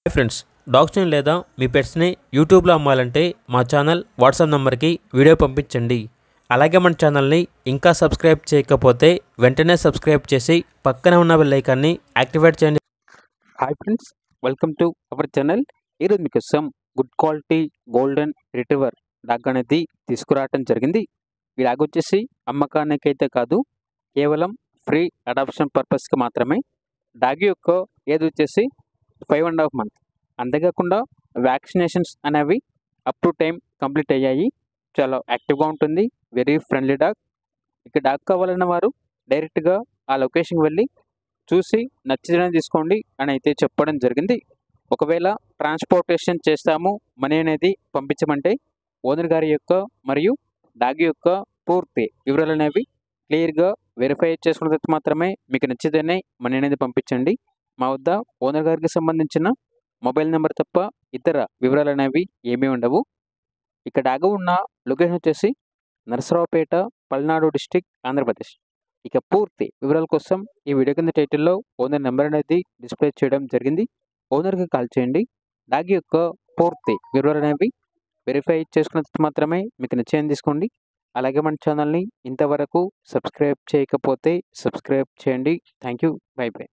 Hi friends, డాగ్స్ని లేదా మీ పెట్స్ని యూట్యూబ్లో అమ్మాలంటే మా ఛానల్ వాట్సాప్ నెంబర్కి వీడియో పంపించండి. అలాగే మన ఛానల్ని ఇంకా సబ్స్క్రైబ్ చేయకపోతే వెంటనే సబ్స్క్రైబ్ చేసి పక్కనే ఉన్న బెల్ ఐకాన్ని యాక్టివేట్ చేయండి. Hi friends, welcome to our channel. ఈరోజు మీకోసం good quality golden retriever dog అనేది తీసుకురావటం జరిగింది. ఈ డాగ్ వచ్చేసి అమ్మకానికైతే కాదు, కేవలం ఫ్రీ అడాప్షన్ పర్పస్కి మాత్రమే. డాగ్ యొక్క ఏజ్ వచ్చేసి 5.5 months. అంతేకాకుండా వ్యాక్సినేషన్స్ అనేవి అప్ టు టైం కంప్లీట్ అయ్యాయి. చాలా యాక్టివ్గా ఉంటుంది, వెరీ ఫ్రెండ్లీ డాగ్. ఇక డాగ్ కావాలన్న వారు డైరెక్ట్గా ఆ లొకేషన్కి వెళ్ళి చూసి నచ్చితేనే తీసుకోండి అని అయితే చెప్పడం జరిగింది. ఒకవేళ ట్రాన్స్పోర్టేషన్ చేస్తాము, మనీ అనేది పంపించమంటే ఓనర్ గారి యొక్క మరియు డాగ్ యొక్క పూర్తి వివరాలు అనేవి క్లియర్గా వెరిఫై చేసుకున్న తర్వాత మాత్రమే మీకు నచ్చితేనే మనీ అనేది పంపించండి. మా వద్ద ఓనర్ గారికి సంబంధించిన మొబైల్ నెంబర్ తప్ప ఇతర వివరాలు అనేవి ఏమీ ఉండవు. ఇక డాగ్ ఉన్న లొకేషన్ వచ్చేసి నరసరావుపేట, పల్నాడు డిస్టిక్, ఆంధ్రప్రదేశ్. ఇక పూర్తి వివరాల కోసం ఈ వీడియో కింద టైటిల్లో ఓనర్ నెంబర్ అనేది డిస్ప్లే చేయడం జరిగింది. ఓనర్కి కాల్ చేయండి. డాగ్ యొక్క పూర్తి వివరాలు అనేవి వెరిఫై చేసుకున్న మాత్రమే మీకు నిశ్చయం తీసుకోండి. అలాగే మన ఛానల్ని ఇంతవరకు సబ్స్క్రైబ్ చేయకపోతే సబ్స్క్రైబ్ చేయండి. Thank you. By by.